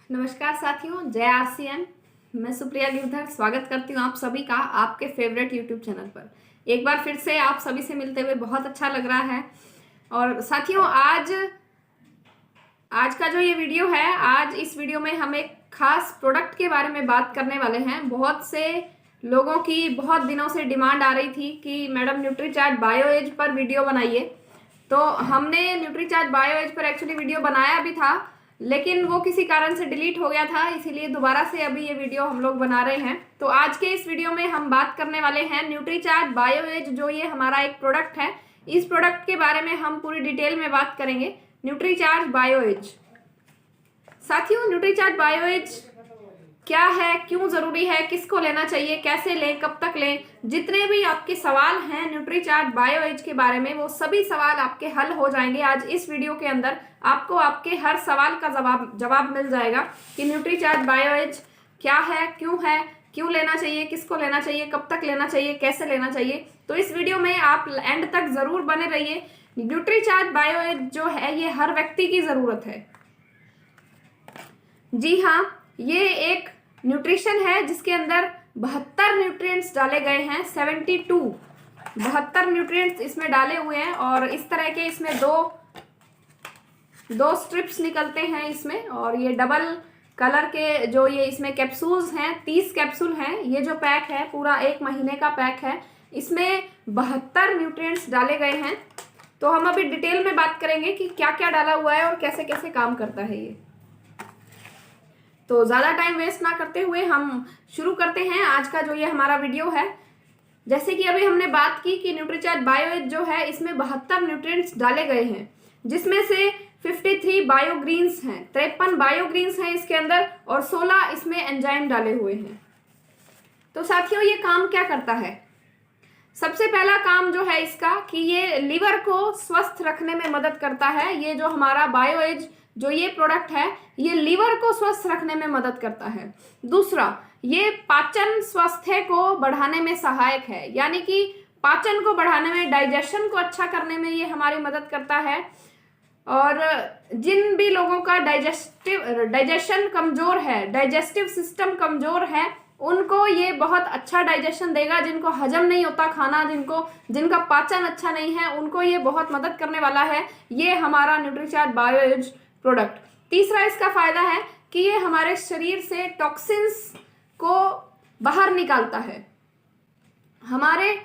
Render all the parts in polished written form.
नमस्कार साथियों, जय आरसीएम। मैं सुप्रिया गिरधर स्वागत करती हूँ आप सभी का आपके फेवरेट यूट्यूब चैनल पर। एक बार फिर से आप सभी से मिलते हुए बहुत अच्छा लग रहा है। और साथियों, आज का जो ये वीडियो है, आज इस वीडियो में हम एक खास प्रोडक्ट के बारे में बात करने वाले हैं। बहुत से लोगों की बहुत दिनों से डिमांड आ रही थी कि मैडम न्यूट्रीचार्ज बायो एज पर वीडियो बनाइए। तो हमने न्यूट्रीचार्ज बायो एज पर एक्चुअली वीडियो बनाया भी था, लेकिन वो किसी कारण से डिलीट हो गया था, इसीलिए दोबारा से अभी ये वीडियो हम लोग बना रहे हैं। तो आज के इस वीडियो में हम बात करने वाले हैं न्यूट्रीचार्ज बायो एज, जो ये हमारा एक प्रोडक्ट है। इस प्रोडक्ट के बारे में हम पूरी डिटेल में बात करेंगे। Nutricharge bio age. साथियों, न्यूट्रीचार्ज बायो एज क्या है, क्यों जरूरी है, किसको लेना चाहिए, कैसे लें, कब तक लें, जितने भी आपके सवाल हैं न्यूट्रीचार्ज बायो एज के बारे में, वो सभी सवाल आपके हल हो जाएंगे आज इस वीडियो के अंदर। आपको आपके हर सवाल का जवाब मिल जाएगा कि न्यूट्रीचार्ज बायो एज क्या है, क्यों लेना चाहिए, किसको लेना चाहिए, कब तक लेना चाहिए, कैसे लेना चाहिए। तो इस वीडियो में आप एंड तक जरूर बने रहिए। न्यूट्रीचार्ज बायो एज जो है, ये हर व्यक्ति की जरूरत है। जी हाँ, ये एक न्यूट्रिशन है जिसके अंदर 72 न्यूट्रिएंट्स डाले गए हैं। 72 न्यूट्रिएंट्स इसमें डाले हुए हैं और इस तरह के इसमें दो स्ट्रिप्स निकलते हैं इसमें। और ये डबल कलर के जो ये इसमें कैप्सूल्स हैं, 30 कैप्सूल हैं। ये जो पैक है पूरा 1 महीने का पैक है। इसमें 72 न्यूट्रिएंट्स डाले गए हैं। तो हम अभी डिटेल में बात करेंगे कि क्या क्या डाला हुआ है और कैसे कैसे काम करता है ये। तो ज़्यादा टाइम वेस्ट ना करते हुए हम शुरू करते हैं आज का जो ये हमारा वीडियो है। जैसे कि अभी हमने बात की कि न्यूट्रीचार्ज बायो एज जो है, इसमें 72 न्यूट्रिएंट्स डाले गए हैं, जिसमें से 53 बायोग्रीन्स हैं, 53 बायोग्रीन्स हैं इसके अंदर, और 16 इसमें एंजाइम डाले हुए हैं। तो साथियों, ये काम क्या करता है? सबसे पहला काम जो है इसका कि ये लीवर को स्वस्थ रखने में मदद करता है। ये जो हमारा बायो एज जो ये प्रोडक्ट है, ये लीवर को स्वस्थ रखने में मदद करता है। दूसरा, ये पाचन स्वास्थ्य को बढ़ाने में सहायक है, यानी कि पाचन को बढ़ाने में, डाइजेशन को अच्छा करने में ये हमारी मदद करता है। और जिन भी लोगों का डाइजेशन कमजोर है, डाइजेस्टिव सिस्टम कमजोर है, उनको ये बहुत अच्छा डाइजेशन देगा। जिनको हजम नहीं होता खाना, जिनका पाचन अच्छा नहीं है, उनको ये बहुत मदद करने वाला है ये हमारा न्यूट्रीचार्ज बायो एज प्रोडक्ट। तीसरा इसका फायदा है कि ये हमारे शरीर से टॉक्सिन्स को बाहर निकालता है। हमारे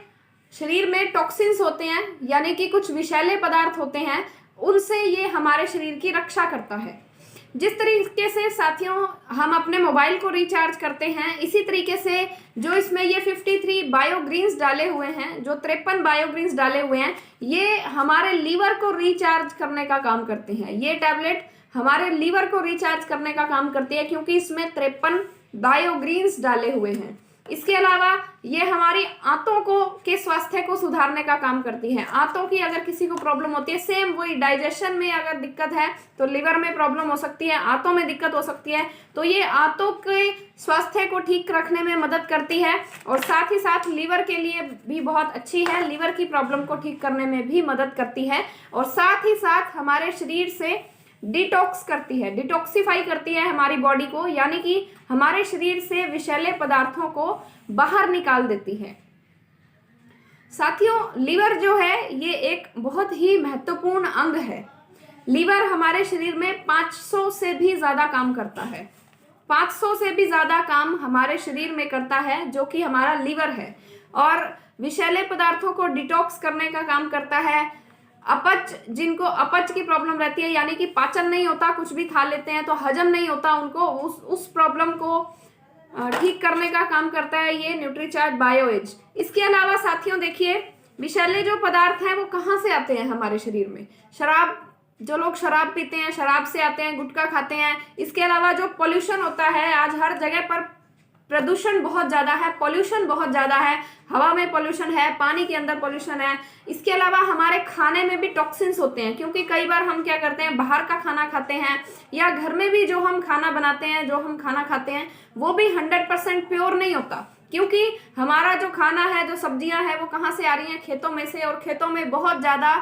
शरीर में टॉक्सिन्स होते हैं, यानी कि कुछ विषैले पदार्थ होते हैं, उनसे ये हमारे शरीर की रक्षा करता है। जिस तरीके से साथियों हम अपने मोबाइल को रिचार्ज करते हैं, इसी तरीके से जो इसमें ये 53 बायोग्रीन्स डाले हुए हैं, जो 53 बायोग्रीन्स डाले हुए हैं, ये हमारे लीवर को रिचार्ज करने का काम करते हैं। ये टैबलेट हमारे लीवर को रिचार्ज करने का काम करती है, क्योंकि इसमें 53 बायोग्रीन्स डाले हुए हैं। इसके अलावा ये हमारी आंतों के स्वास्थ्य को सुधारने का काम करती है। आंतों की अगर किसी को प्रॉब्लम होती है, सेम वही डाइजेशन में अगर दिक्कत है तो लिवर में प्रॉब्लम हो सकती है, आंतों में दिक्कत हो सकती है, तो ये आंतों के स्वास्थ्य को ठीक रखने में मदद करती है। और साथ ही साथ लीवर के लिए भी बहुत अच्छी है, लीवर की प्रॉब्लम को ठीक करने में भी मदद करती है। और साथ ही साथ हमारे शरीर से डिटॉक्स करती है, डिटॉक्सिफाई करती है हमारी बॉडी को, यानी कि हमारे शरीर से विषैले पदार्थों को बाहर निकाल देती है। साथियों, लीवर जो है ये एक बहुत ही महत्वपूर्ण अंग है। लीवर हमारे शरीर में 500 से भी ज्यादा काम करता है। 500 से भी ज्यादा काम हमारे शरीर में करता है, जो कि हमारा लीवर है। और विषैले पदार्थों को डिटॉक्स करने का काम करता है। जिनको अपच की प्रॉब्लम रहती है, यानी कि पाचन नहीं होता, कुछ भी खा लेते हैं तो हजम नहीं होता उनको, उस प्रॉब्लम को ठीक करने का काम करता है ये न्यूट्रीचार्ज बायो एज। इसके अलावा साथियों देखिए, विषैले जो पदार्थ हैं वो कहाँ से आते हैं हमारे शरीर में? जो लोग शराब पीते हैं, शराब से आते हैं, गुटखा खाते हैं। इसके अलावा जो पोल्यूशन होता है, आज हर जगह पर प्रदूषण बहुत ज़्यादा है, पॉल्यूशन बहुत ज़्यादा है, हवा में पॉल्यूशन है, पानी के अंदर पॉल्यूशन है। इसके अलावा हमारे खाने में भी टॉक्सिन्स होते हैं, क्योंकि कई बार हम क्या करते हैं, बाहर का खाना खाते हैं, या घर में भी जो हम खाना बनाते हैं, जो हम खाना खाते हैं, वो भी 100% प्योर नहीं होता। क्योंकि हमारा जो खाना है, जो सब्जियां हैं, वो कहाँ से आ रही हैं? खेतों में से। और खेतों में बहुत ज़्यादा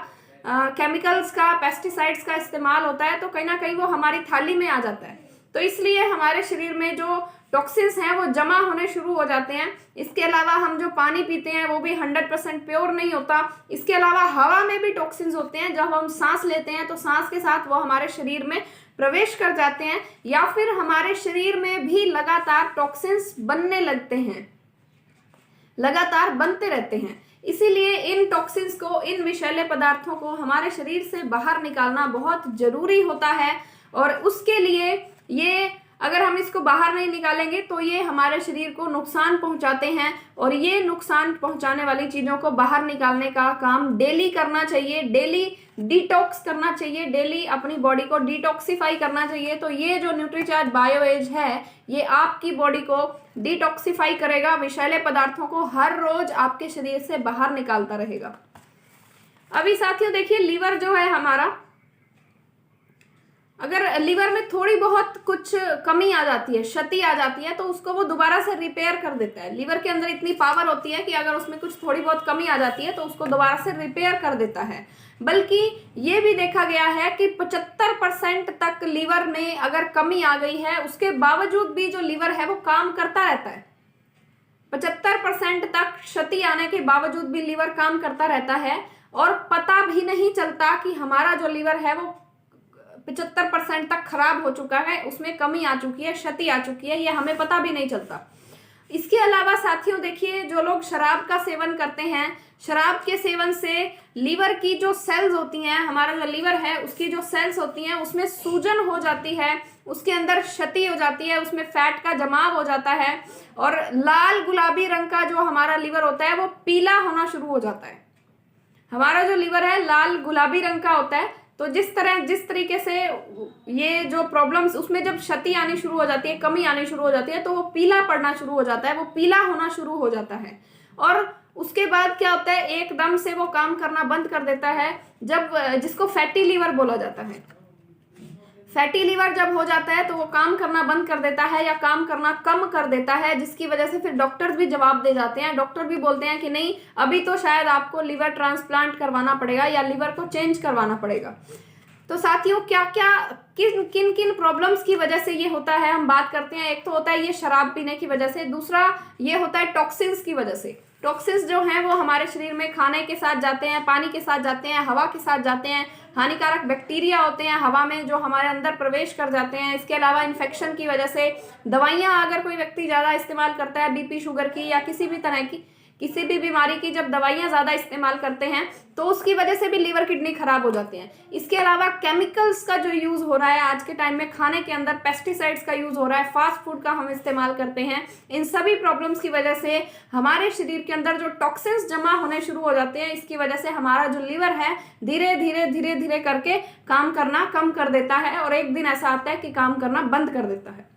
केमिकल्स का, पेस्टिसाइड्स का इस्तेमाल होता है, तो कहीं ना कहीं वो हमारी थाली में आ जाता है। तो इसलिए हमारे शरीर में जो टॉक्सिन्स हैं वो जमा होने शुरू हो जाते हैं। इसके अलावा हम जो पानी पीते हैं वो भी 100% प्योर नहीं होता। इसके अलावा हवा में भी टॉक्सिन्स होते हैं। जब हम सांस लेते हैं तो सांस के साथ वो हमारे शरीर में प्रवेश कर जाते हैं, या फिर हमारे शरीर में भी लगातार टॉक्सिन्स बनने लगते हैं, लगातार बनते रहते हैं। इसीलिए इन टॉक्सिन्स को, इन विषैले पदार्थों को हमारे शरीर से बाहर निकालना बहुत जरूरी होता है। और उसके लिए ये, अगर हम इसको बाहर नहीं निकालेंगे तो ये हमारे शरीर को नुकसान पहुंचाते हैं, और ये नुकसान पहुंचाने वाली चीज़ों को बाहर निकालने का काम डेली करना चाहिए। डेली डिटॉक्स करना चाहिए, डेली अपनी बॉडी को डिटॉक्सिफाई करना चाहिए। तो ये जो न्यूट्रीचार्ज बायो एज है, ये आपकी बॉडी को डिटॉक्सिफाई करेगा, विषैले पदार्थों को हर रोज आपके शरीर से बाहर निकालता रहेगा। अभी साथियों देखिए, लीवर जो है हमारा, अगर लीवर में थोड़ी बहुत कुछ कमी आ जाती है, क्षति आ जाती है, तो उसको वो दोबारा से रिपेयर कर देता है। लीवर के अंदर इतनी पावर होती है कि अगर उसमें कुछ थोड़ी बहुत कमी आ जाती है तो उसको दोबारा से रिपेयर कर देता है। बल्कि ये भी देखा गया है कि 75% तक लीवर में अगर कमी आ गई है, उसके बावजूद भी जो लीवर है वो काम करता रहता है। 75% तक क्षति आने के बावजूद भी लीवर काम करता रहता है, और पता भी नहीं चलता कि हमारा जो लीवर है वो 75% तक खराब हो चुका है, उसमें कमी आ चुकी है, क्षति आ चुकी है, ये हमें पता भी नहीं चलता। इसके अलावा साथियों देखिए, जो लोग शराब का सेवन करते हैं, शराब के सेवन से लीवर की जो सेल्स होती हैं, हमारा जो लीवर है उसकी जो सेल्स होती हैं उसमें सूजन हो जाती है, उसके अंदर क्षति हो जाती है, उसमें फैट का जमाव हो जाता है, और लाल गुलाबी रंग का जो हमारा लीवर होता है वो पीला होना शुरू हो जाता है। हमारा जो लीवर है लाल गुलाबी रंग का होता है। तो जिस तरीके से ये जो प्रॉब्लम्स, उसमें जब क्षति आनी शुरू हो जाती है, कमी आनी शुरू हो जाती है, तो वो पीला पड़ना शुरू हो जाता है, वो पीला होना शुरू हो जाता है। और उसके बाद क्या होता है, एकदम से वो काम करना बंद कर देता है, जब जिसको फैटी लीवर बोला जाता है। फैटी लीवर जब हो जाता है तो वो काम करना बंद कर देता है या काम करना कम कर देता है, जिसकी वजह से फिर डॉक्टर्स भी जवाब दे जाते हैं। डॉक्टर भी बोलते हैं कि नहीं, अभी तो शायद आपको लीवर ट्रांसप्लांट करवाना पड़ेगा या लीवर को चेंज करवाना पड़ेगा। तो साथियों, क्या क्या किन किन प्रॉब्लम्स की वजह से ये होता है हम बात करते हैं। एक तो होता है ये शराब पीने की वजह से, दूसरा ये होता है टॉक्सिन्स की वजह से। टॉक्सिन्स जो हैं वो हमारे शरीर में खाने के साथ जाते हैं, पानी के साथ जाते हैं, हवा के साथ जाते हैं। हानिकारक बैक्टीरिया होते हैं हवा में जो हमारे अंदर प्रवेश कर जाते हैं। इसके अलावा इन्फेक्शन की वजह से, दवाइयाँ अगर कोई व्यक्ति ज़्यादा इस्तेमाल करता है, बीपी शुगर की या किसी भी तरह की किसी भी बीमारी की जब दवाइयाँ ज़्यादा इस्तेमाल करते हैं तो उसकी वजह से भी लीवर किडनी खराब हो जाते हैं। इसके अलावा केमिकल्स का जो यूज़ हो रहा है आज के टाइम में, खाने के अंदर पेस्टिसाइड्स का यूज़ हो रहा है, फास्ट फूड का हम इस्तेमाल करते हैं, इन सभी प्रॉब्लम्स की वजह से हमारे शरीर के अंदर जो टॉक्सिन्स जमा होने शुरू हो जाते हैं। इसकी वजह से हमारा जो लीवर है धीरे धीरे करके काम करना कम कर देता है, और एक दिन ऐसा आता है कि काम करना बंद कर देता है।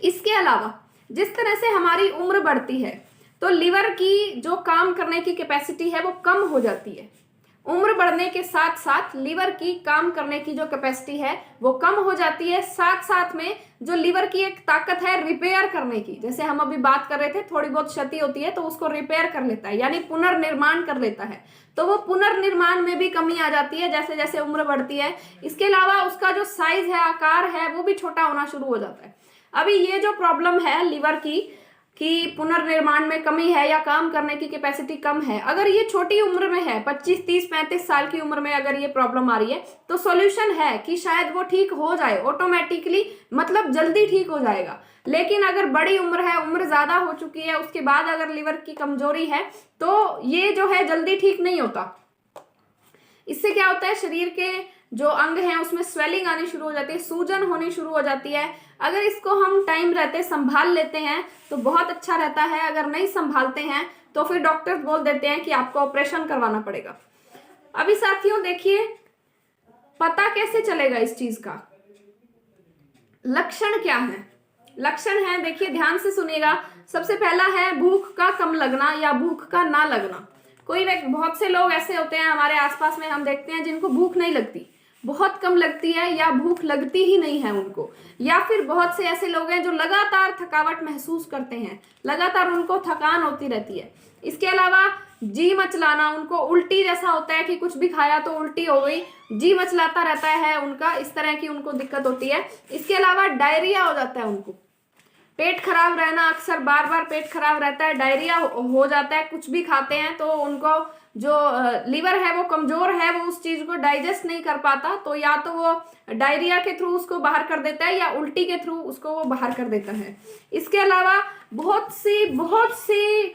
इसके अलावा जिस तरह से हमारी उम्र बढ़ती है तो लीवर की जो काम करने की कैपेसिटी है वो कम हो जाती है। उम्र बढ़ने के साथ साथ लीवर की काम करने की जो कैपेसिटी है वो कम हो जाती है। साथ साथ में जो लीवर की एक ताकत है रिपेयर करने की, जैसे हम अभी बात कर रहे थे, थोड़ी बहुत क्षति होती है तो उसको रिपेयर कर लेता है, यानी पुनर्निर्माण कर लेता है। तो वो पुनर्निर्माण में भी कमी आ जाती है जैसे जैसे उम्र बढ़ती है। इसके अलावा उसका जो साइज है, आकार है, वो भी छोटा होना शुरू हो जाता है। अभी ये जो प्रॉब्लम है लीवर की कि पुनर्निर्माण में कमी है या काम करने की कैपेसिटी कम है, अगर ये छोटी उम्र में है, 25, 30, 35 साल की उम्र में अगर ये प्रॉब्लम आ रही है तो सॉल्यूशन है कि शायद वो ठीक हो जाए ऑटोमेटिकली, मतलब जल्दी ठीक हो जाएगा। लेकिन अगर बड़ी उम्र है, उम्र ज़्यादा हो चुकी है, उसके बाद अगर लीवर की कमजोरी है तो ये जो है जल्दी ठीक नहीं होता। इससे क्या होता है, शरीर के जो अंग हैं उसमें स्वेलिंग आनी शुरू हो जाती है, सूजन होनी शुरू हो जाती है। अगर इसको हम टाइम रहते संभाल लेते हैं तो बहुत अच्छा रहता है, अगर नहीं संभालते हैं तो फिर डॉक्टर्स बोल देते हैं कि आपको ऑपरेशन करवाना पड़ेगा। अभी साथियों देखिए, पता कैसे चलेगा इस चीज का, लक्षण क्या है? लक्षण है, देखिए ध्यान से सुनिएगा। सबसे पहला है भूख का कम लगना या भूख का ना लगना। बहुत से लोग ऐसे होते हैं हमारे आसपास में, हम देखते हैं जिनको भूख नहीं लगती, बहुत कम लगती है या भूख लगती ही नहीं है उनको। या फिर बहुत से ऐसे लोग हैं जो लगातार थकावट महसूस करते हैं, लगातार उनको थकान होती रहती है। इसके अलावा जी मचलाना, उनको उल्टी जैसा होता है कि कुछ भी खाया तो उल्टी हो गई, जी मचलाता रहता है उनका, इस तरह की उनको दिक्कत होती है। इसके अलावा डायरिया हो जाता है उनको, पेट खराब रहना, अक्सर बार बार पेट खराब रहता है, डायरिया हो जाता है, कुछ भी खाते हैं तो उनको जो लीवर है वो कमजोर है, वो उस चीज को डाइजेस्ट नहीं कर पाता, तो या तो वो डायरिया के थ्रू उसको बाहर कर देता है या उल्टी के थ्रू उसको वो बाहर कर देता है। इसके अलावा बहुत सी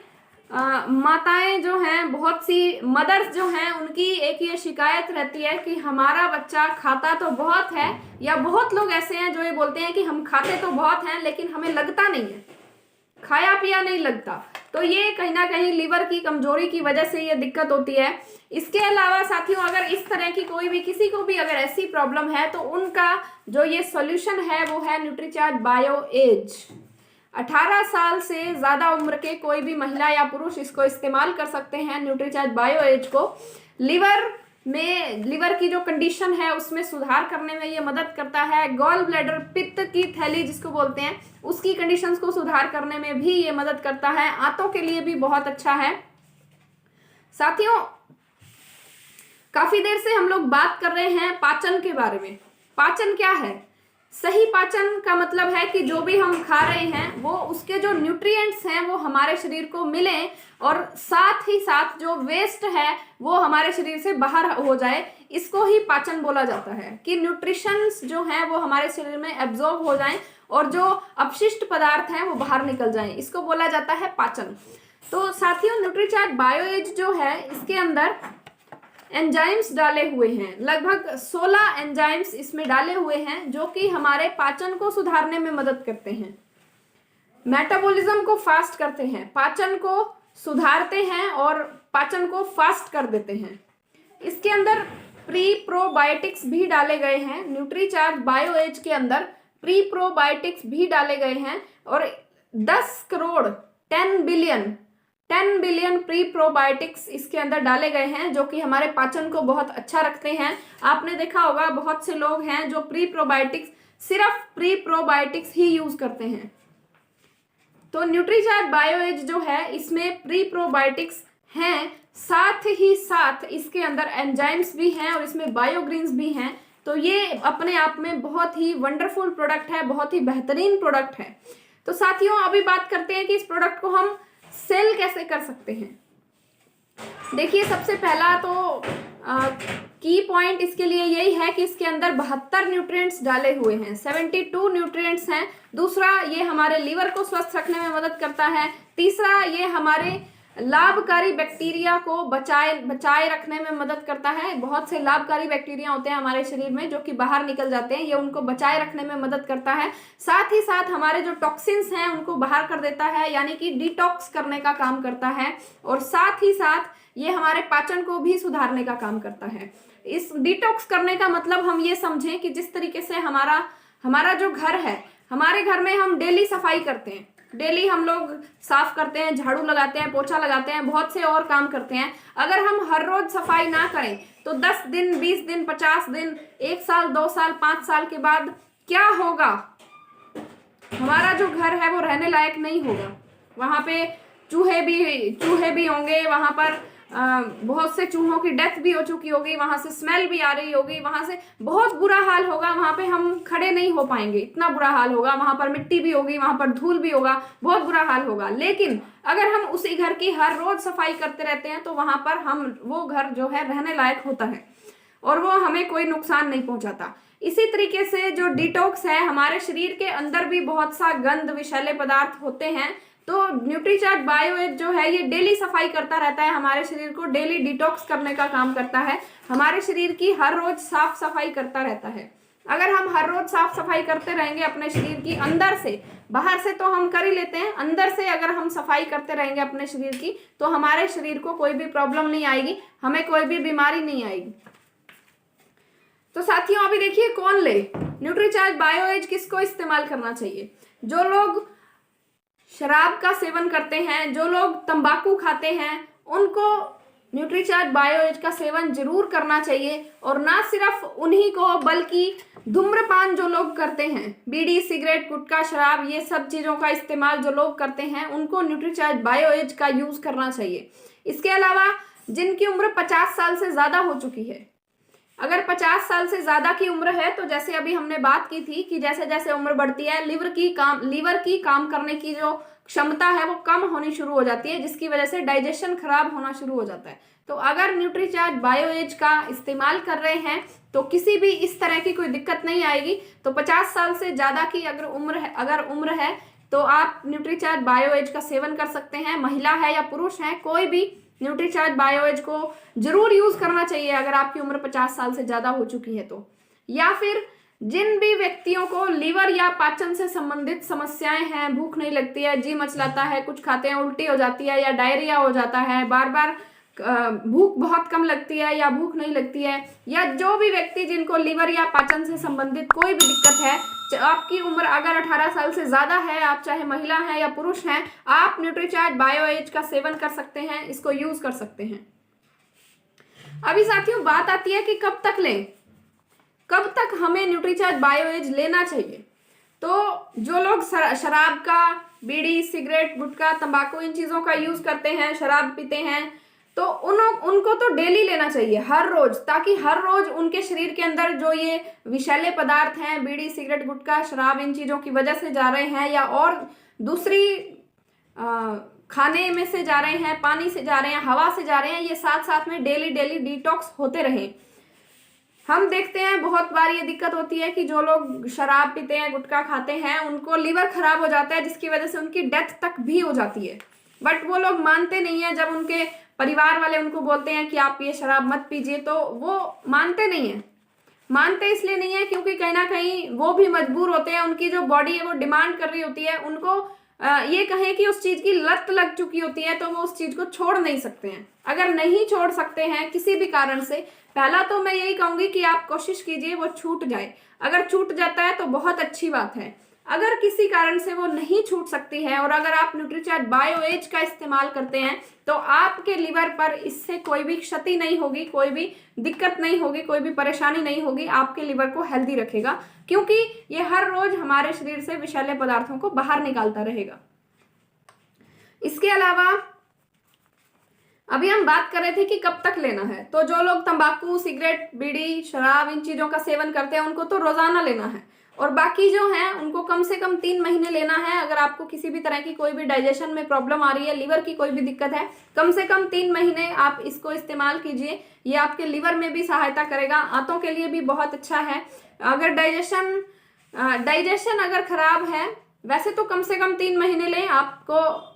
माताएं जो हैं, बहुत सी मदर्स जो हैं, उनकी एक ये शिकायत रहती है कि हमारा बच्चा खाता तो बहुत है, या बहुत लोग ऐसे हैं जो ये बोलते हैं कि हम खाते तो बहुत हैं लेकिन हमें लगता नहीं है, खाया पिया नहीं लगता। तो ये कहीं ना कहीं लीवर की कमजोरी की वजह से ये दिक्कत होती है। इसके अलावा साथियों, अगर इस तरह की कोई भी किसी को भी अगर ऐसी प्रॉब्लम है तो उनका जो ये सॉल्यूशन है वो है न्यूट्रीचार्ज बायो एज। 18 साल से ज्यादा उम्र के कोई भी महिला या पुरुष इसको इस्तेमाल कर सकते हैं न्यूट्रीचार्ज बायो एज को। लीवर की जो कंडीशन है उसमें सुधार करने में ये मदद करता है। गॉल ब्लैडर, पित्त की थैली जिसको बोलते हैं, उसकी कंडीशंस को सुधार करने में भी ये मदद करता है। आंतों के लिए भी बहुत अच्छा है। साथियों, काफी देर से हम लोग बात कर रहे हैं पाचन के बारे में। पाचन क्या है? सही पाचन का मतलब है कि जो भी हम खा रहे हैं वो उसके जो न्यूट्रिएंट्स हैं वो हमारे शरीर को मिले, और साथ ही साथ जो वेस्ट है वो हमारे शरीर से बाहर हो जाए। इसको ही पाचन बोला जाता है कि न्यूट्रिशंस जो हैं वो हमारे शरीर में एब्जॉर्ब हो जाएं और जो अपशिष्ट पदार्थ हैं वो बाहर निकल जाएं, इसको बोला जाता है पाचन। तो साथियों, न्यूट्रीचार्ज बायो एज जो है इसके अंदर एंजाइम्स डाले हुए हैं, लगभग 16 एंजाइम्स इसमें डाले हुए हैं जो कि हमारे पाचन को सुधारने में मदद करते हैं, मेटाबॉलिज्म को फास्ट करते हैं, पाचन को सुधारते हैं और पाचन को फास्ट कर देते हैं। इसके अंदर प्री प्रोबायोटिक्स भी डाले गए हैं। न्यूट्रीचार्ज बायो एज के अंदर प्री प्रोबायोटिक्स भी डाले गए हैं और 10 करोड़ 10 बिलियन प्री प्रोबायोटिक्स इसके अंदर डाले गए हैं जो कि हमारे पाचन को बहुत अच्छा रखते हैं। आपने देखा होगा बहुत से लोग हैं जो सिर्फ प्री प्रोबायोटिक्स ही यूज करते हैं। तो न्यूट्रीचार्ज बायो एज जो है इसमें प्री प्रोबायोटिक्स हैं, साथ ही साथ इसके अंदर एंजाइम्स भी हैं और इसमें बायोग्रीन्स भी हैं। तो ये अपने आप में बहुत ही वंडरफुल प्रोडक्ट है, बहुत ही बेहतरीन प्रोडक्ट है। तो साथियों, अभी बात करते हैं कि इस प्रोडक्ट को हम सेल कैसे कर सकते हैं। देखिए, सबसे पहला तो की पॉइंट इसके लिए यही है कि इसके अंदर 72 न्यूट्रिएंट्स डाले हुए हैं, 72 न्यूट्रिएंट्स हैं। दूसरा, ये हमारे लीवर को स्वस्थ रखने में मदद करता है। तीसरा, ये हमारे लाभकारी बैक्टीरिया को बचाए रखने में मदद करता है। बहुत से लाभकारी बैक्टीरिया होते हैं हमारे शरीर में जो कि बाहर निकल जाते हैं, ये उनको बचाए रखने में मदद करता है। साथ ही साथ हमारे जो टॉक्सिन्स हैं उनको बाहर कर देता है, यानी कि डिटॉक्स करने का काम करता है। और साथ ही साथ ये हमारे पाचन को भी सुधारने का काम करता है। इस डिटॉक्स करने का मतलब हम ये समझें कि जिस तरीके से हमारा जो घर है, हमारे घर में हम डेली सफाई करते हैं, डेली हम लोग साफ करते हैं, झाड़ू लगाते हैं, पोछा लगाते हैं, बहुत से और काम करते हैं। अगर हम हर रोज सफाई ना करें तो 10 दिन, 20 दिन, 50 दिन, 1 साल, 2 साल, 5 साल के बाद क्या होगा? हमारा जो घर है वो रहने लायक नहीं होगा। वहां पे चूहे भी होंगे, वहां पर बहुत से चूहों की डेथ भी हो चुकी होगी, वहां से स्मेल भी आ रही होगी, वहां से बहुत बुरा हाल होगा, वहां पे हम खड़े नहीं हो पाएंगे, इतना बुरा हाल होगा। वहां पर मिट्टी भी होगी, वहां पर धूल भी होगा, बहुत बुरा हाल होगा। लेकिन अगर हम उसी घर की हर रोज सफाई करते रहते हैं तो वहां पर वो घर जो है रहने लायक होता है और वो हमें कोई नुकसान नहीं पहुंचाता। इसी तरीके से जो डिटॉक्स है, हमारे शरीर के अंदर भी बहुत सा गंद, विषैले पदार्थ होते हैं। तो न्यूट्रीचार्ज बायो एज जो है ये डेली सफाई करता रहता है, हमारे शरीर को डेली डिटॉक्स करने का काम करता है, हमारे शरीर की हर रोज साफ सफाई करता रहता है। अगर हम हर रोज साफ सफाई करते रहेंगे अपने शरीर की, अंदर से, बाहर से तो हम कर ही लेते हैं, अंदर से अगर हम सफाई करते रहेंगे अपने शरीर की तो हमारे शरीर को कोई भी प्रॉब्लम नहीं आएगी, हमें कोई भी बीमारी नहीं आएगी। तो साथियों, अभी देखिए कौन ले न्यूट्रीचार्ज बायो एज, किसको इस्तेमाल करना चाहिए? जो लोग शराब का सेवन करते हैं, जो लोग तंबाकू खाते हैं, उनको न्यूट्रीचार्ज बायो एज का सेवन जरूर करना चाहिए। और ना सिर्फ उन्हीं को, बल्कि धूम्रपान जो लोग करते हैं, बीड़ी, सिगरेट, गुटखा, शराब, ये सब चीजों का इस्तेमाल जो लोग करते हैं, उनको न्यूट्रीचार्ज बायो एज का यूज करना चाहिए। इसके अलावा जिनकी उम्र 50 साल से ज्यादा हो चुकी है, अगर 50 साल से ज्यादा की उम्र है तो जैसे अभी हमने बात की थी कि जैसे जैसे उम्र बढ़ती है लीवर की काम करने की जो क्षमता है वो कम होनी शुरू हो जाती है, जिसकी वजह से डाइजेशन खराब होना शुरू हो जाता है। तो अगर न्यूट्रीचार्ज बायो एज का इस्तेमाल कर रहे हैं तो किसी भी इस तरह की कोई दिक्कत नहीं आएगी। तो 50 साल से ज्यादा की अगर उम्र है तो आप न्यूट्रीचार्ज बायो एज का सेवन कर सकते हैं। महिला है या पुरुष है, कोई भी न्यूट्रीचार्ज बायो एज को जरूर यूज करना चाहिए अगर आपकी उम्र 50 साल से ज्यादा हो चुकी है तो। या फिर जिन भी व्यक्तियों को लीवर या पाचन से संबंधित समस्याएं हैं, भूख नहीं लगती है, जी मचलाता है, कुछ खाते हैं उल्टी हो जाती है या डायरिया हो जाता है, बार बार भूख बहुत कम लगती है या भूख नहीं लगती है, या जो भी व्यक्ति जिनको लीवर या पाचन से संबंधित कोई भी दिक्कत है, आपकी उम्र अगर 18 साल से ज्यादा है, आप चाहे महिला हैं या पुरुष हैं, आप न्यूट्रीचार्ज बायो एज का सेवन कर सकते हैं, इसको यूज कर सकते हैं। अभी साथियों बात आती है कि कब तक लें, कब तक हमें न्यूट्रीचार्ज बायो एज लेना चाहिए। तो जो लोग शराब का, बीड़ी, सिगरेट, गुटखा, तंबाकू इन चीजों का यूज करते हैं, शराब पीते हैं, तो उनको तो डेली लेना चाहिए, हर रोज, ताकि हर रोज उनके शरीर के अंदर जो ये विषैले पदार्थ हैं, बीड़ी, सिगरेट, गुटखा, शराब, इन चीजों की वजह से जा रहे हैं या और दूसरी खाने में से जा रहे हैं, पानी से जा रहे हैं, हवा से जा रहे हैं, ये साथ साथ में डेली डिटॉक्स होते रहे। हम देखते हैं बहुत बार ये दिक्कत होती है कि जो लोग शराब पीते हैं, गुटखा खाते हैं, उनको लीवर खराब हो जाता है, जिसकी वजह से उनकी डेथ तक भी हो जाती है। बट वो लोग मानते नहीं है। जब उनके परिवार वाले उनको बोलते हैं कि आप ये शराब मत पीजिए, तो वो मानते नहीं है। मानते इसलिए नहीं है क्योंकि कहीं ना कहीं वो भी मजबूर होते हैं, उनकी जो बॉडी है वो डिमांड कर रही होती है, उनको ये कहें कि उस चीज की लत लग चुकी होती है, तो वो उस चीज को छोड़ नहीं सकते हैं। अगर नहीं छोड़ सकते हैं किसी भी कारण से, पहला तो मैं यही कहूंगी कि आप कोशिश कीजिए वो छूट जाए। अगर छूट जाता है तो बहुत अच्छी बात है। अगर किसी कारण से वो नहीं छूट सकती है और अगर आप न्यूट्रीचार्ज बायो एज का इस्तेमाल करते हैं तो आपके लिवर पर इससे कोई भी क्षति नहीं होगी, कोई भी दिक्कत नहीं होगी, कोई भी परेशानी नहीं होगी, आपके लिवर को हेल्दी रखेगा, क्योंकि ये हर रोज हमारे शरीर से विषैले पदार्थों को बाहर निकालता रहेगा। इसके अलावा अभी हम बात कर रहे थे कि कब तक लेना है। तो जो लोग तंबाकू, सिगरेट, बीड़ी, शराब इन चीजों का सेवन करते हैं उनको तो रोजाना लेना है, और बाकी जो हैं उनको कम से कम 3 महीने लेना है। अगर आपको किसी भी तरह की कोई भी डाइजेशन में प्रॉब्लम आ रही है, लीवर की कोई भी दिक्कत है, कम से कम 3 महीने आप इसको इस्तेमाल कीजिए। ये आपके लिवर में भी सहायता करेगा, आंतों के लिए भी बहुत अच्छा है। अगर डाइजेशन अगर खराब है, वैसे तो कम से कम 3 महीने लें, आपको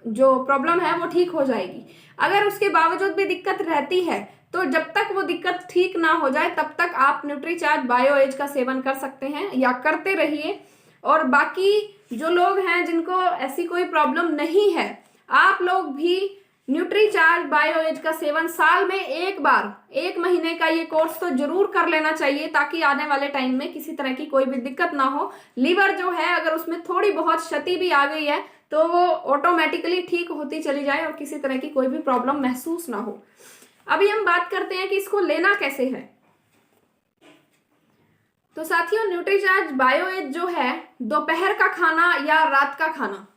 जो प्रॉब्लम है वो ठीक हो जाएगी। अगर उसके बावजूद भी दिक्कत रहती है तो जब तक वो दिक्कत ठीक ना हो जाए तब तक आप न्यूट्रीचार्ज बायो एज का सेवन कर सकते हैं या करते रहिए। और बाकी जो लोग हैं जिनको ऐसी कोई प्रॉब्लम नहीं है, आप लोग भी न्यूट्रीचार्ज बायो एज का सेवन साल में एक बार, 1 महीने का ये कोर्स तो जरूर कर लेना चाहिए, ताकि आने वाले टाइम में किसी तरह की कोई भी दिक्कत ना हो। लीवर जो है अगर उसमें थोड़ी बहुत क्षति भी आ गई है तो वो ऑटोमेटिकली ठीक होती चली जाए और किसी तरह की कोई भी प्रॉब्लम महसूस ना हो। अभी हम बात करते हैं कि इसको लेना कैसे है। तो साथियों, न्यूट्रीचार्ज बायो एज जो है दोपहर का खाना या रात का खाना,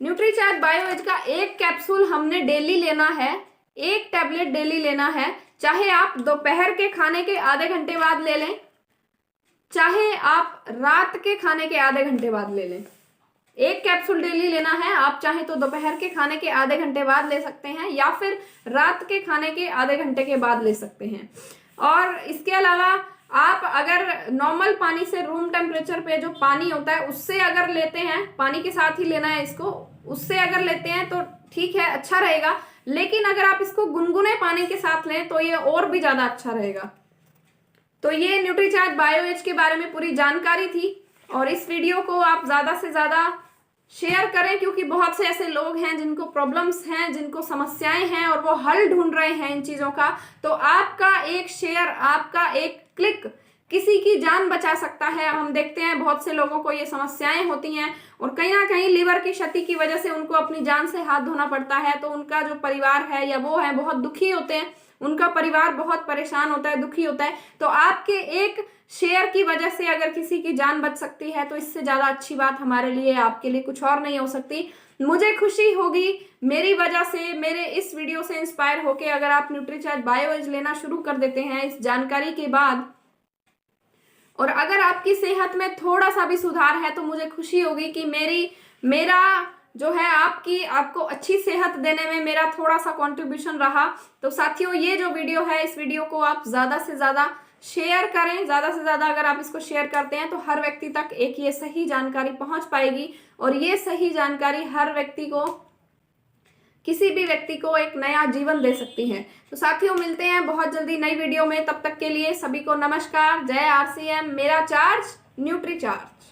न्यूट्रीचार्ज बायो एज का 1 कैप्सूल हमने डेली लेना है, 1 टैबलेट डेली लेना है। चाहे आप दोपहर के खाने के आधे घंटे बाद ले लें, चाहे आप रात के खाने के आधे घंटे बाद ले लें, 1 कैप्सूल डेली लेना है। आप चाहे तो दोपहर के खाने के आधे घंटे बाद ले सकते हैं या फिर रात के खाने के आधे घंटे के बाद ले सकते हैं। और इसके अलावा आप अगर नॉर्मल पानी से, रूम टेम्परेचर पे जो पानी होता है उससे अगर लेते हैं, पानी के साथ ही लेना है इसको, उससे अगर लेते हैं तो ठीक है, अच्छा रहेगा। लेकिन अगर आप इसको गुनगुने पानी के साथ लें तो ये और भी ज्यादा अच्छा रहेगा। तो ये न्यूट्रीचार्ज बायो एज के बारे में पूरी जानकारी थी, और इस वीडियो को आप ज्यादा से ज्यादा शेयर करें, क्योंकि बहुत से ऐसे लोग हैं जिनको प्रॉब्लम्स हैं, जिनको समस्याएं हैं और वो हल ढूंढ रहे हैं इन चीजों का। तो आपका एक शेयर, आपका एक क्लिक किसी की जान बचा सकता है। हम देखते हैं बहुत से लोगों को ये समस्याएं होती हैं और कहीं ना कहीं लीवर की क्षति की वजह से उनको अपनी जान से हाथ धोना पड़ता है, तो उनका जो परिवार है या वो है बहुत दुखी होते हैं। उनका परिवार बहुत परेशान होता है, दुखी होता है। तो आपके एक शेयर की वजह से अगर किसी की जान बच सकती है तो इससे ज्यादा अच्छी बात हमारे लिए, आपके लिए कुछ और नहीं हो सकती। मुझे खुशी होगी मेरी वजह से, मेरे इस वीडियो से इंस्पायर होके अगर आप न्यूट्रीचार्ज बायोएज लेना शुरू कर देते हैं इस जानकारी के बाद, और अगर आपकी सेहत में थोड़ा सा भी सुधार है तो मुझे खुशी होगी कि मेरा जो है आपको अच्छी सेहत देने में मेरा थोड़ा सा कंट्रीब्यूशन रहा। तो साथियों, ये जो वीडियो है, इस वीडियो को आप ज्यादा से ज्यादा शेयर करें। ज्यादा से ज्यादा अगर आप इसको शेयर करते हैं तो हर व्यक्ति तक एक ये सही जानकारी पहुंच पाएगी, और ये सही जानकारी हर व्यक्ति को, किसी भी व्यक्ति को एक नया जीवन दे सकती है। तो साथियों, मिलते हैं बहुत जल्दी नई वीडियो में। तब तक के लिए सभी को नमस्कार। जय आरसीएम, मेरा चार्ज न्यूट्री चार्ज।